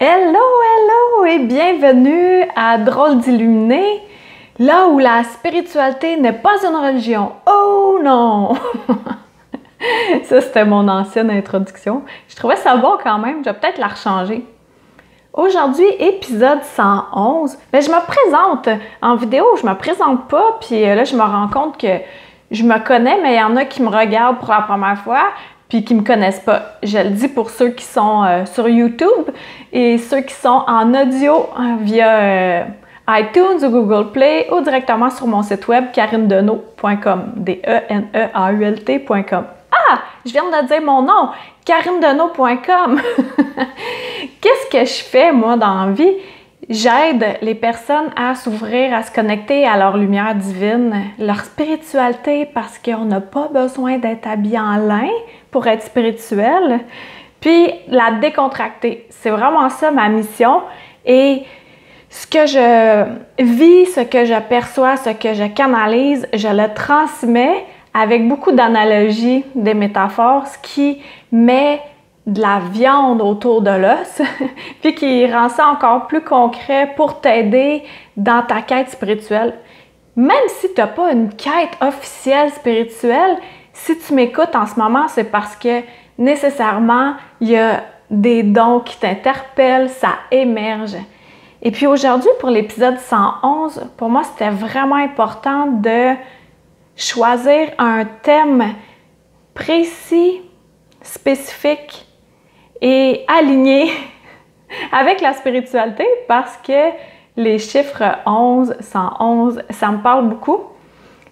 Hello, hello et bienvenue à Drôle d'Illuminé, là où la spiritualité n'est pas une religion. Oh non! Ça, c'était mon ancienne introduction. Je trouvais ça bon quand même, je vais peut-être la rechanger. Aujourd'hui, épisode 111. Je me présente en vidéo, je me présente pas, puis là, je me rends compte que je me connais, mais il y en a qui me regardent pour la première fois, puis qui me connaissent pas. Je le dis pour ceux qui sont sur YouTube et ceux qui sont en audio via iTunes ou Google Play ou directement sur mon site web karinedeneault.com, D-E-N-E-A-U-L-T.com. Ah! Je viens de dire mon nom, karinedeneault.com. Qu'est-ce que je fais, moi, dans la vie? J'aide les personnes à s'ouvrir, à se connecter à leur lumière divine, leur spiritualité, parce qu'on n'a pas besoin d'être habillé en lin pour être spirituel, puis la décontracter. C'est vraiment ça ma mission. Et ce que je vis, ce que je perçois, ce que je canalise, je le transmets avec beaucoup d'analogies, des métaphores, ce qui met de la viande autour de l'os, puis qui rend ça encore plus concret pour t'aider dans ta quête spirituelle. Même si tu n'as pas une quête officielle spirituelle, si tu m'écoutes en ce moment, c'est parce que nécessairement, il y a des dons qui t'interpellent, ça émerge. Et puis aujourd'hui, pour l'épisode 111, pour moi, c'était vraiment important de choisir un thème précis, spécifique et aligné avec la spiritualité parce que les chiffres 11, 111, ça me parle beaucoup.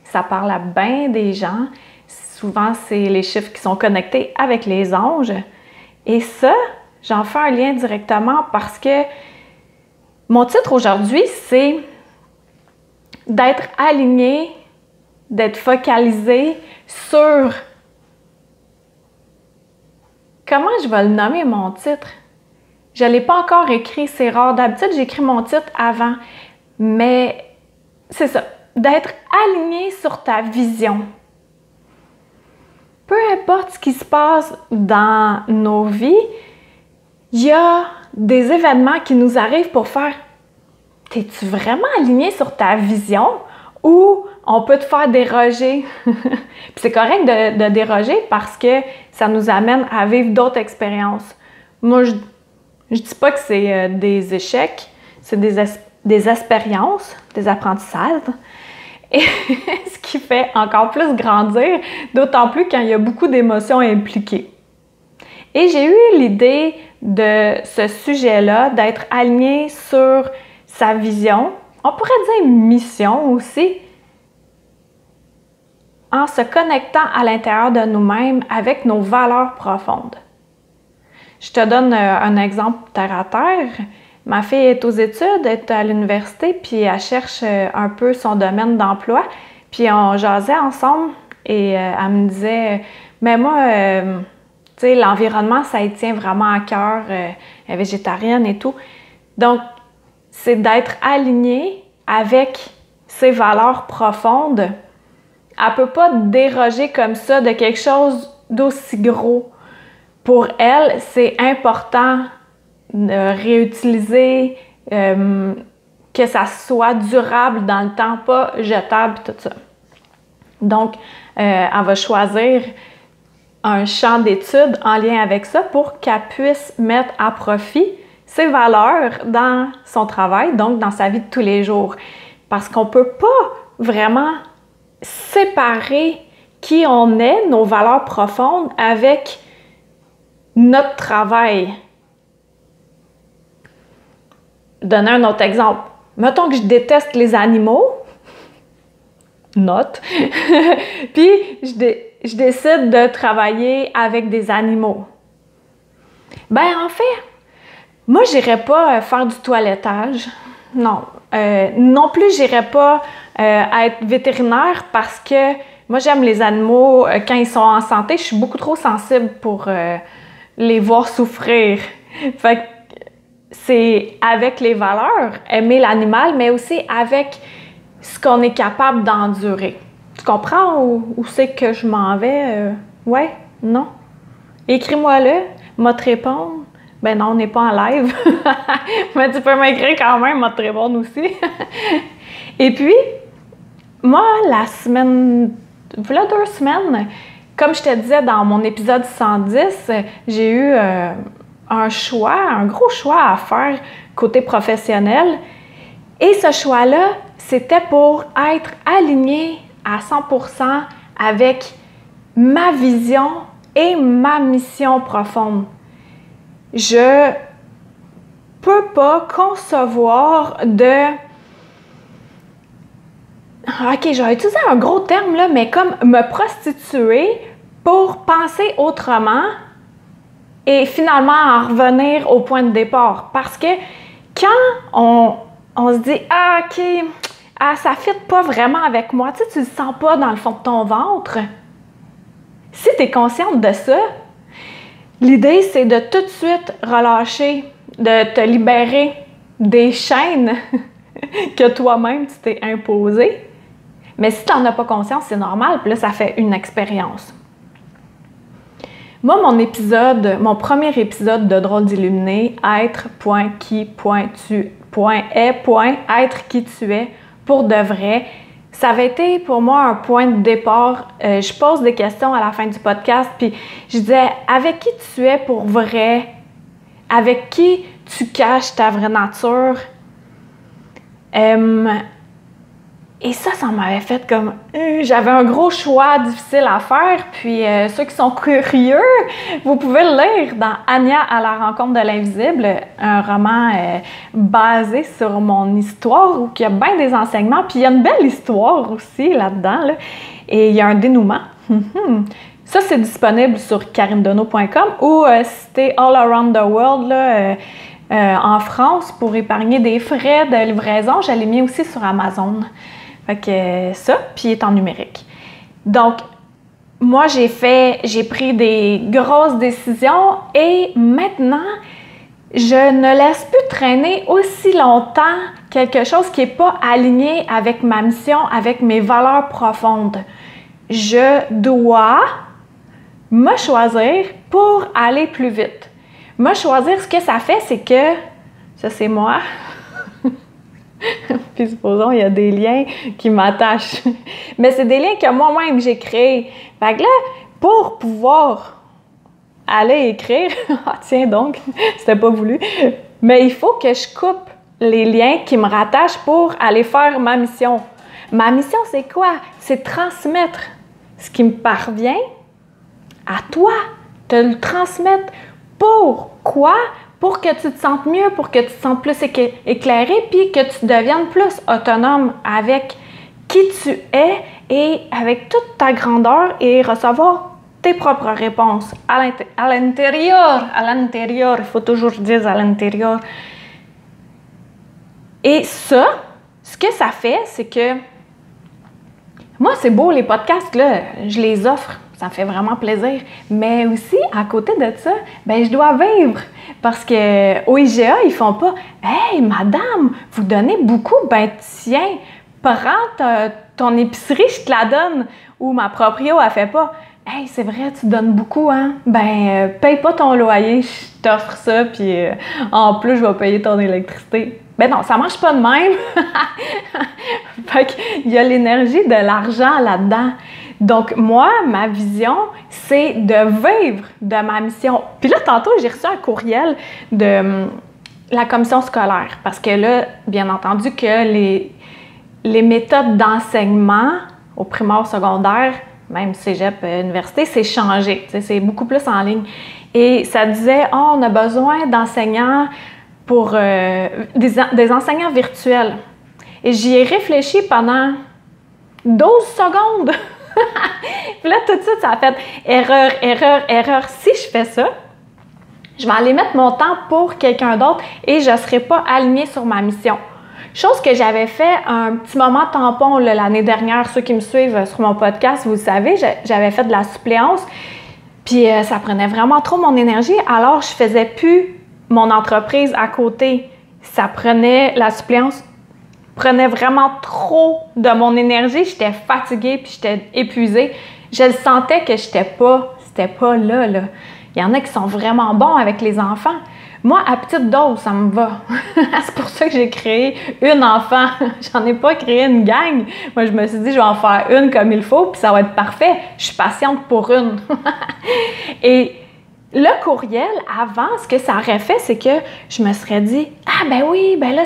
Ça parle à bien des gens. Souvent, c'est les chiffres qui sont connectés avec les anges. Et ça, j'en fais un lien directement parce que mon titre aujourd'hui, c'est d'être aligné, d'être focalisé sur... Comment je vais le nommer, mon titre? Je ne l'ai pas encore écrit, c'est rare. D'habitude, j'écris mon titre avant. Mais c'est ça, d'être aligné sur ta vision. Peu importe ce qui se passe dans nos vies, il y a des événements qui nous arrivent pour faire « T'es-tu vraiment aligné sur ta vision? » Ou on peut te faire déroger. Puis c'est correct de déroger parce que ça nous amène à vivre d'autres expériences. Moi, je dis pas que c'est des échecs, c'est des expériences, des apprentissages. Et ce qui fait encore plus grandir, d'autant plus quand il y a beaucoup d'émotions impliquées. Et j'ai eu l'idée de ce sujet-là, d'être aligné sur sa vision, on pourrait dire mission aussi, en se connectant à l'intérieur de nous-mêmes avec nos valeurs profondes. Je te donne un exemple terre à terre. Ma fille est aux études, elle est à l'université, puis elle cherche un peu son domaine d'emploi. Puis on jasait ensemble et elle me disait « Mais moi, tu sais, l'environnement, ça y tient vraiment à cœur, elle est végétarienne et tout. » Donc, c'est d'être aligné avec ses valeurs profondes. Elle ne peut pas déroger comme ça de quelque chose d'aussi gros. Pour elle, c'est important de réutiliser, que ça soit durable dans le temps, pas jetable et tout ça. Donc, elle va choisir un champ d'études en lien avec ça pour qu'elle puisse mettre à profit ses valeurs dans son travail, donc dans sa vie de tous les jours. Parce qu'on ne peut pas vraiment séparer qui on est, nos valeurs profondes, avec notre travail. Donner un autre exemple. Mettons que je déteste les animaux, note, puis je décide de travailler avec des animaux. Ben en fait, moi, j'irais pas faire du toilettage. Non. Non plus, j'irais pas être vétérinaire parce que moi, j'aime les animaux quand ils sont en santé. Je suis beaucoup trop sensible pour les voir souffrir. Fait que c'est avec les valeurs, aimer l'animal, mais aussi avec ce qu'on est capable d'endurer. Tu comprends où c'est que je m'en vais? Ouais? Non? Écris-moi-le, moi te répondre. Ben non, on n'est pas en live. Mais tu peux m'écrire quand même, moi te répondre aussi. Et puis, moi, la semaine, voilà 2 semaines, comme je te disais dans mon épisode 110, j'ai eu un gros choix à faire côté professionnel. Et ce choix-là, c'était pour être aligné à 100% avec ma vision et ma mission profonde. Je peux pas concevoir de... OK, je vais utiliser un gros terme, là, mais comme me prostituer pour penser autrement et finalement en revenir au point de départ. Parce que quand on se dit « Ah, OK, ça ne fit pas vraiment avec moi », tu le sens pas dans le fond de ton ventre. Si tu es consciente de ça, l'idée, c'est de tout de suite relâcher, de te libérer des chaînes que toi-même, tu t'es imposées. Mais si tu n'en as pas conscience, c'est normal, puis là, ça fait une expérience. Moi, mon premier épisode de Drôle d'illuminé, être, qui, tu, être qui tu es, pour de vrai, ça avait été pour moi un point de départ. Je pose des questions à la fin du podcast, puis je disais, avec qui tu es pour vrai? Avec qui tu caches ta vraie nature? Et ça m'avait fait comme... j'avais un gros choix difficile à faire, puis ceux qui sont curieux, vous pouvez le lire dans Anya à la rencontre de l'invisible, un roman basé sur mon histoire, où il y a bien des enseignements, puis il y a une belle histoire aussi là-dedans, là, et il y a un dénouement. Ça, c'est disponible sur karinedeneau.com ou si t'es all around the world, là, en France, pour épargner des frais de livraison, je l'ai mis aussi sur Amazon. Fait que ça, puis il est en numérique. Donc, moi, j'ai pris des grosses décisions et maintenant, je ne laisse plus traîner aussi longtemps quelque chose qui n'est pas aligné avec ma mission, avec mes valeurs profondes. Je dois me choisir pour aller plus vite. Me choisir, ce que ça fait, c'est que, ça c'est moi, puis supposons, il y a des liens qui m'attachent. Mais c'est des liens que moi-même j'ai créés. Fait que là, pour pouvoir aller écrire, ah tiens donc, c'était pas voulu, mais il faut que je coupe les liens qui me rattachent pour aller faire ma mission. Ma mission, c'est quoi? C'est transmettre ce qui me parvient à toi, te le transmettre. Pourquoi? Pour que tu te sentes mieux, pour que tu te sentes plus éclairé, puis que tu deviennes plus autonome avec qui tu es et avec toute ta grandeur et recevoir tes propres réponses à l'intérieur, il faut toujours dire à l'intérieur. Et ça, ce que ça fait, c'est que moi, c'est beau, les podcasts, là, je les offre. Ça me fait vraiment plaisir. Mais aussi, à côté de ça, ben je dois vivre. Parce qu'au IGA, ils font pas « Hey, madame, vous donnez beaucoup? Ben tiens, prends ton épicerie, je te la donne. » Ou ma proprio, elle fait pas « Hey, c'est vrai, tu donnes beaucoup, hein? Ben, paye pas ton loyer, je t'offre ça, puis en plus, je vais payer ton électricité. » Ben non, ça marche pas de même. Fait qu'il y a l'énergie de l'argent là-dedans. Donc, moi, ma vision, c'est de vivre de ma mission. Puis là, tantôt, j'ai reçu un courriel de la commission scolaire. Parce que là, bien entendu, que les méthodes d'enseignement au primaire, secondaire, même cégep, université, c'est changé. C'est beaucoup plus en ligne. Et ça disait, oh, on a besoin d'enseignants pour des enseignants virtuels. Et j'y ai réfléchi pendant 12 secondes. Puis là, tout de suite, ça a fait erreur. Si je fais ça, je vais aller mettre mon temps pour quelqu'un d'autre et je ne serai pas alignée sur ma mission. Chose que j'avais fait un petit moment tampon l'année dernière. Ceux qui me suivent sur mon podcast, vous le savez, j'avais fait de la suppléance. Puis ça prenait vraiment trop mon énergie. Alors, je faisais plus mon entreprise à côté. La suppléance prenait vraiment trop de mon énergie. J'étais fatiguée puis j'étais épuisée. Je le sentais que c'était pas là. Il y en a qui sont vraiment bons avec les enfants. Moi, à petite dose, ça me va. C'est pour ça que j'ai créé une enfant. J'en ai pas créé une gang. Moi, je me suis dit, je vais en faire une comme il faut, puis ça va être parfait. Je suis patiente pour une. Et le courriel, avant, ce que ça aurait fait, c'est que je me serais dit, ah ben oui, ben là,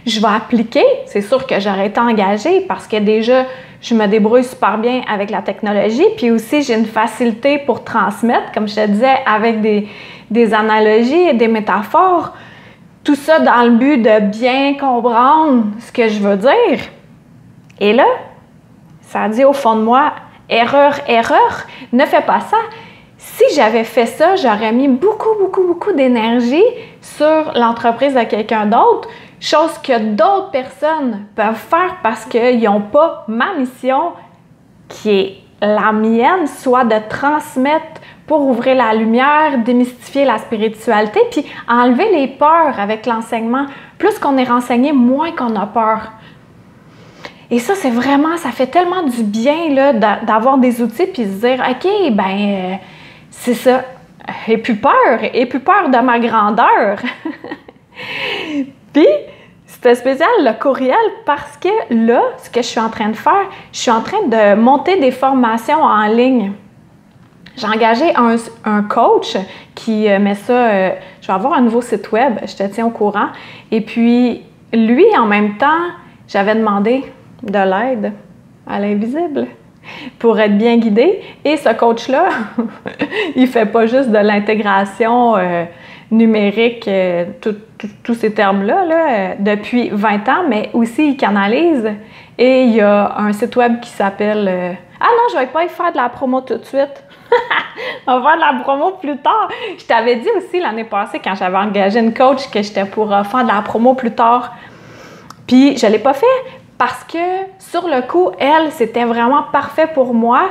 je vais appliquer. C'est sûr que j'aurais été engagée parce que déjà, je me débrouille super bien avec la technologie. Puis aussi, j'ai une facilité pour transmettre, comme je te disais, avec des analogies et des métaphores. Tout ça dans le but de bien comprendre ce que je veux dire. Et là, ça dit au fond de moi, erreur, ne fais pas ça. Si j'avais fait ça, j'aurais mis beaucoup d'énergie sur l'entreprise de quelqu'un d'autre, chose que d'autres personnes peuvent faire parce qu'ils n'ont pas ma mission qui est la mienne, soit de transmettre pour ouvrir la lumière, démystifier la spiritualité, puis enlever les peurs avec l'enseignement. Plus qu'on est renseigné, moins qu'on a peur. Et ça, c'est vraiment, ça fait tellement du bien là, d'avoir des outils puis se dire, OK, c'est ça. Et plus peur de ma grandeur. Puis, c'était spécial le courriel parce que là, ce que je suis en train de faire, je suis en train de monter des formations en ligne. J'ai engagé un coach qui met ça, je vais avoir un nouveau site web, je te tiens au courant. Et puis, lui, en même temps, j'avais demandé de l'aide à l'invisible pour être bien guidée. Et ce coach-là, il fait pas juste de l'intégration numérique, tous ces termes-là, depuis 20 ans, mais aussi il canalise. Et il y a un site web qui s'appelle... Ah non, je vais pas y faire de la promo tout de suite. On va faire de la promo plus tard. Je t'avais dit aussi l'année passée, quand j'avais engagé une coach, que j'étais pour faire de la promo plus tard. Puis je l'ai pas fait parce que, sur le coup, elle, c'était vraiment parfait pour moi.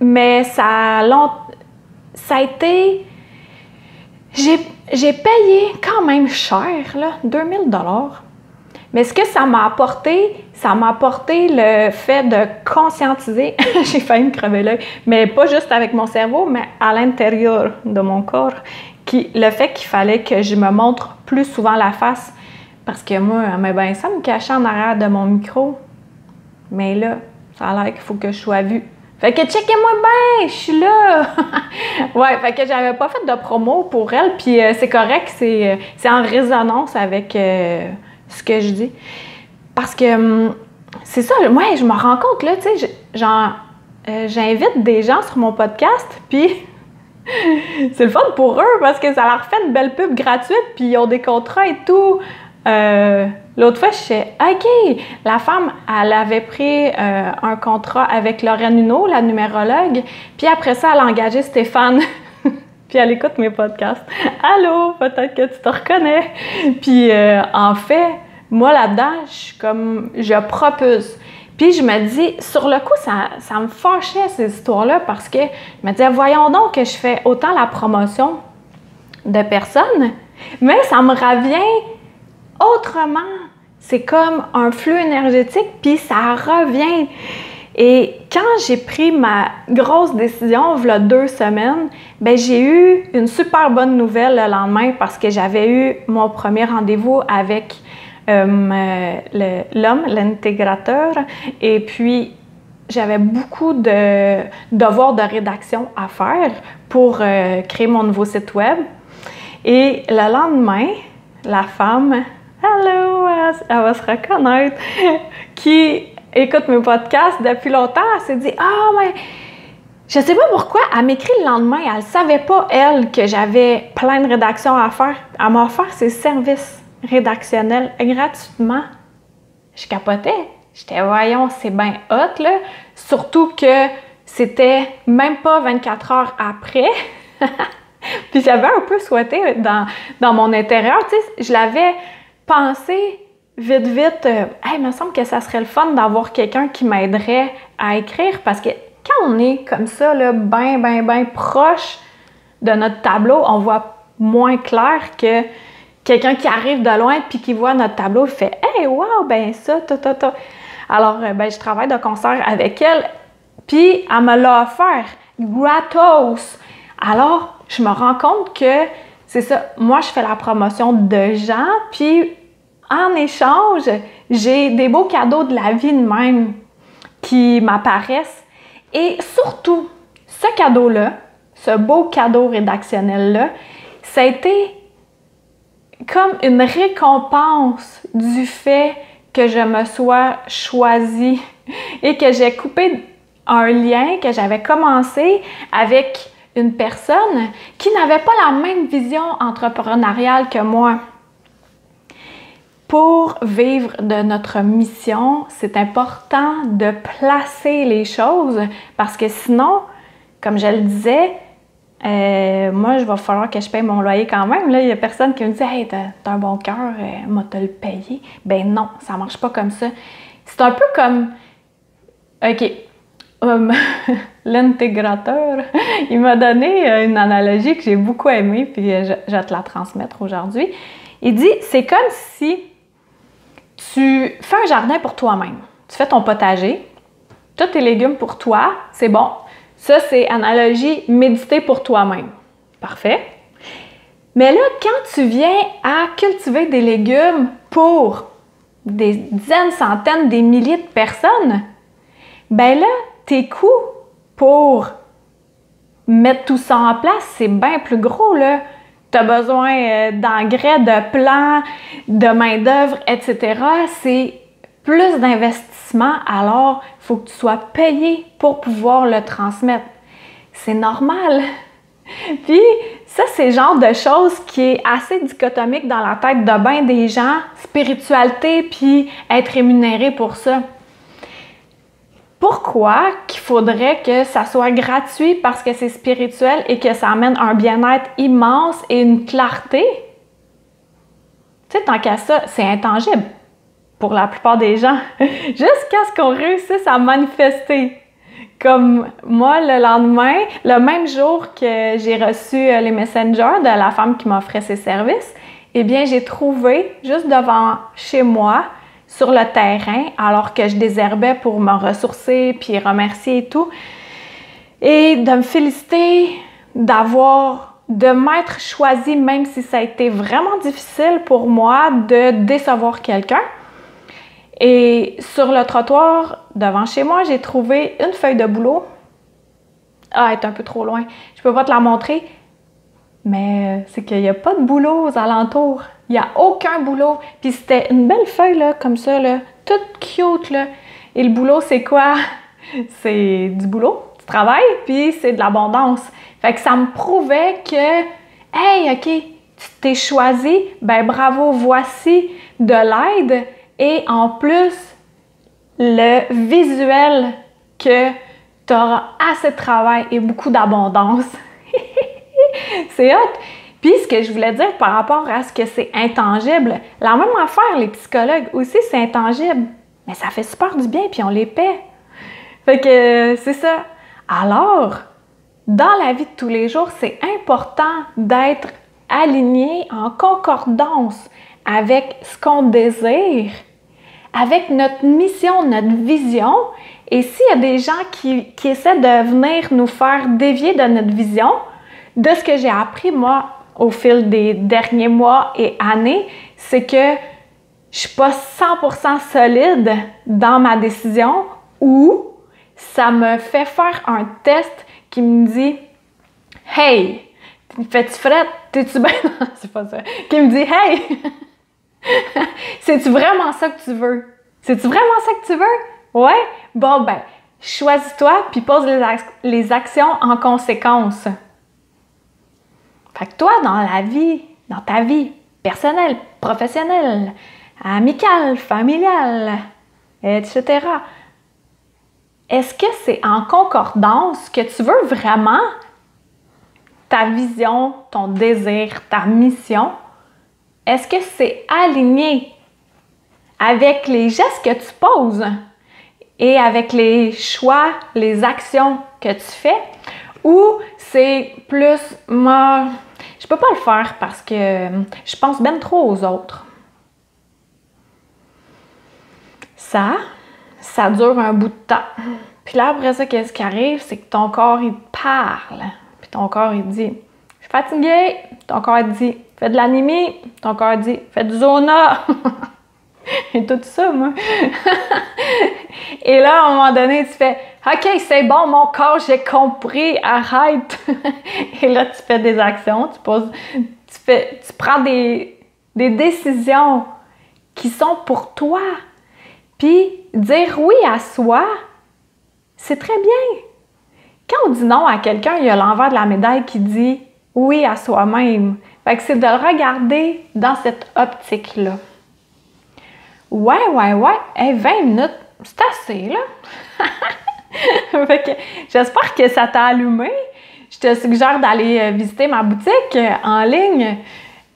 Mais ça a été... J'ai payé quand même cher, là, 2000 $. Mais ce que ça m'a apporté le fait de conscientiser, j'ai failli me crever l'œil, mais pas juste avec mon cerveau, mais à l'intérieur de mon corps, le fait qu'il fallait que je me montre plus souvent la face, parce que moi, ça me cachait en arrière de mon micro. Mais là, ça a l'air qu'il faut que je sois vue. Fait que checkez-moi bien, je suis là! Ouais, fait que j'avais pas fait de promo pour elle, puis c'est correct, c'est en résonance avec ce que je dis. Parce que c'est ça, moi, je me rends compte, là, tu sais, j'invite des gens sur mon podcast, puis c'est le fun pour eux parce que ça leur fait une belle pub gratuite, puis ils ont des contrats et tout. L'autre fois, je sais, OK, la femme, elle avait pris un contrat avec Lorraine Huneau, la numérologue, puis après ça, elle a engagé Stéphane, puis elle écoute mes podcasts. Allô, peut-être que tu te reconnais. Puis en fait, moi là-dedans, je propulse. Puis je me dis, sur le coup, ça me fâchait ces histoires-là parce que je me disais, voyons donc que je fais autant la promotion de personnes, mais ça me revient autrement. C'est comme un flux énergétique, puis ça revient. Et quand j'ai pris ma grosse décision, il y a 2 semaines, j'ai eu une super bonne nouvelle le lendemain parce que j'avais eu mon premier rendez-vous avec l'homme, l'intégrateur, et puis j'avais beaucoup de devoirs de rédaction à faire pour créer mon nouveau site web. Et le lendemain, la femme, allô, elle va se reconnaître, qui écoute mes podcasts depuis longtemps, elle s'est dit « Ah, mais je sais pas pourquoi, elle m'écrit le lendemain, elle savait pas, elle, que j'avais plein de rédactions à faire. Elle m'a offert ses services rédactionnels gratuitement. » Je capotais. J'étais « Voyons, c'est bien hot, là. » Surtout que c'était même pas 24 heures après. Puis j'avais un peu souhaité dans mon intérieur, tu sais, je l'avais pensé vite, il me semble que ça serait le fun d'avoir quelqu'un qui m'aiderait à écrire parce que quand on est comme ça, là, ben proche de notre tableau, on voit moins clair que quelqu'un qui arrive de loin puis qui voit notre tableau, il fait « Hey, wow, ça, ta. » Alors, je travaille de concert avec elle, puis elle me l'a offert gratos. Alors, je me rends compte que c'est ça. Moi, je fais la promotion de gens, puis en échange, j'ai des beaux cadeaux de la vie de même qui m'apparaissent. Et surtout, ce cadeau-là, ce beau cadeau rédactionnel-là, ça a été comme une récompense du fait que je me sois choisie et que j'ai coupé un lien que j'avais commencé avec une personne qui n'avait pas la même vision entrepreneuriale que moi. Pour vivre de notre mission, c'est important de placer les choses parce que sinon, comme je le disais, moi, il va falloir que je paye mon loyer quand même. Là, il n'y a personne qui me dit « Hey, t'as un bon cœur, moi, te le payer. » Ben non, ça marche pas comme ça. C'est un peu comme... OK, l'intégrateur, il m'a donné une analogie que j'ai beaucoup aimée, puis je vais te la transmettre aujourd'hui. Il dit, c'est comme si tu fais un jardin pour toi-même. Tu fais ton potager, tous tes légumes pour toi, c'est bon. Ça, c'est analogie méditer pour toi-même. Parfait. Mais là, quand tu viens à cultiver des légumes pour des dizaines, centaines, des milliers de personnes, ben là, tes coûts pour mettre tout ça en place, c'est bien plus gros, là. Tu as besoin d'engrais, de plants, de main-d'œuvre, etc. C'est plus d'investissement, alors il faut que tu sois payé pour pouvoir le transmettre. C'est normal. Puis, ça, c'est le genre de choses qui est assez dichotomique dans la tête de bien des gens, spiritualité, puis être rémunéré pour ça. Pourquoi qu'il faudrait que ça soit gratuit parce que c'est spirituel et que ça amène un bien-être immense et une clarté? Tu sais, tant qu'à ça, c'est intangible pour la plupart des gens, jusqu'à ce qu'on réussisse à manifester. Comme moi, le lendemain, le même jour que j'ai reçu les messengers de la femme qui m'offrait ses services, eh bien, j'ai trouvé, juste devant chez moi, sur le terrain, alors que je désherbais pour me ressourcer, puis remercier et tout, et de me féliciter de m'être choisie, même si ça a été vraiment difficile pour moi de décevoir quelqu'un. Et sur le trottoir, devant chez moi, j'ai trouvé une feuille de bouleau. Ah, elle est un peu trop loin. Je peux pas te la montrer, mais c'est qu'il n'y a pas de bouleau aux alentours. Il n'y a aucun bouleau. Puis c'était une belle feuille, là, comme ça, là, toute cute, là. Et le boulot, c'est quoi? C'est du boulot, du travail, puis c'est de l'abondance. Fait que ça me prouvait que, hey, OK, tu t'es choisi, ben bravo, voici de l'aide. Et en plus, le visuel que tu auras assez de travail et beaucoup d'abondance. C'est hot! Puis, ce que je voulais dire par rapport à ce que c'est intangible, la même affaire, les psychologues aussi, c'est intangible. Mais ça fait super du bien, puis on les paie. Fait que c'est ça. Alors, dans la vie de tous les jours, c'est important d'être aligné en concordance avec ce qu'on désire, avec notre mission, notre vision. Et s'il y a des gens qui essaient de venir nous faire dévier de notre vision, de ce que j'ai appris, moi, au fil des derniers mois et années, c'est que je suis pas 100% solide dans ma décision ou ça me fait faire un test qui me dit « Hey, fais-tu frette? T'es-tu bien? » Non, c'est pas ça. Qui me dit « Hey, c'est-tu vraiment ça que tu veux? C'est-tu vraiment ça que tu veux? Ouais? Bon, ben, choisis-toi puis pose les actions en conséquence. » Fait que toi, dans ta vie personnelle, professionnelle, amicale, familiale, etc., est-ce que c'est en concordance que tu veux vraiment ta vision, ton désir, ta mission? Est-ce que c'est aligné avec les gestes que tu poses et avec les choix, les actions que tu fais? Ou c'est plus, moi, je peux pas le faire parce que je pense bien trop aux autres. Ça dure un bout de temps. Puis là, après ça, qu'est-ce qui arrive? C'est que ton corps, il parle. Puis ton corps, il dit, fatigué, ton corps dit fais de l'anémie, ton corps dit fais du zona. Et tout ça, moi. Et là, à un moment donné, tu fais OK, c'est bon, mon corps, j'ai compris, arrête. Et là, tu fais des actions, tu prends des décisions qui sont pour toi. Puis, dire oui à soi, c'est très bien. Quand on dit non à quelqu'un, il y a l'envers de la médaille qui dit oui à soi-même. Fait que c'est de le regarder dans cette optique-là. Ouais. Hey, 20 minutes, c'est assez, là. Fait que j'espère que ça t'a allumé. Je te suggère d'aller visiter ma boutique en ligne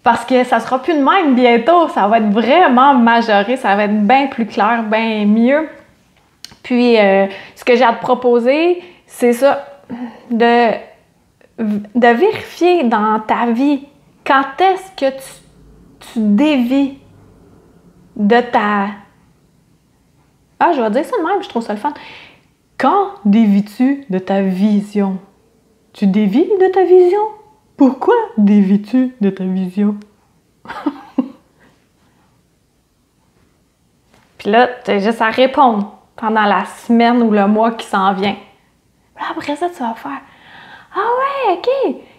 parce que ça sera plus de même bientôt. Ça va être vraiment majoré, ça va être bien plus clair, bien mieux. Puis, ce que j'ai à te proposer, c'est ça, de vérifier dans ta vie quand est-ce que tu dévies de ta... Ah, je vais dire ça de même, je trouve ça le fun. Quand dévis-tu de ta vision? Tu dévis de ta vision? Pourquoi dévis-tu de ta vision? Puis là, tu as juste à répondre pendant la semaine ou le mois qui s'en vient. Là, après ça, tu vas faire « Ah ouais, OK!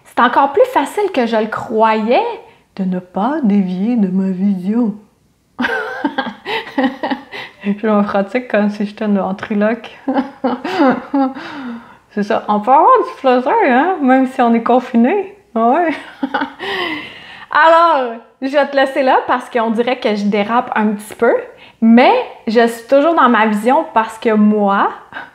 C'est encore plus facile que je le croyais de ne pas dévier de ma vision. » Je me pratique comme si j'étais une ventriloque. C'est ça. On peut avoir du plaisir, hein? Même si on est confiné. Ouais. Alors, je vais te laisser là parce qu'on dirait que je dérape un petit peu. Mais je suis toujours dans ma vision parce que moi,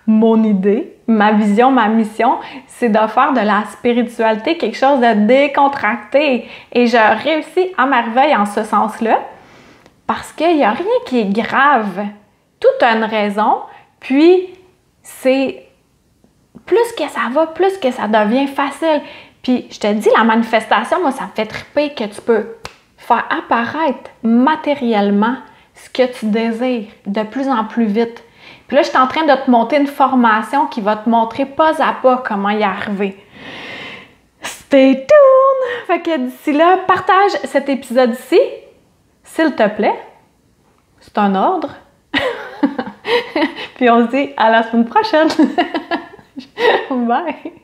mon idée, ma vision, ma mission, c'est de faire de la spiritualité quelque chose de décontracté. Et je réussis à merveille en ce sens-là parce qu'il n'y a rien qui est grave. Tout a une raison. Puis, c'est plus que ça va, plus que ça devient facile. Puis, je te dis, la manifestation, moi, ça me fait triper que tu peux faire apparaître matériellement ce que tu désires de plus en plus vite. Puis là, je suis en train de te monter une formation qui va te montrer pas à pas comment y arriver. Stay tuned! Fait que d'ici là, partage cet épisode-ci, s'il te plaît. C'est un ordre. Puis on se dit à la semaine prochaine. Bye!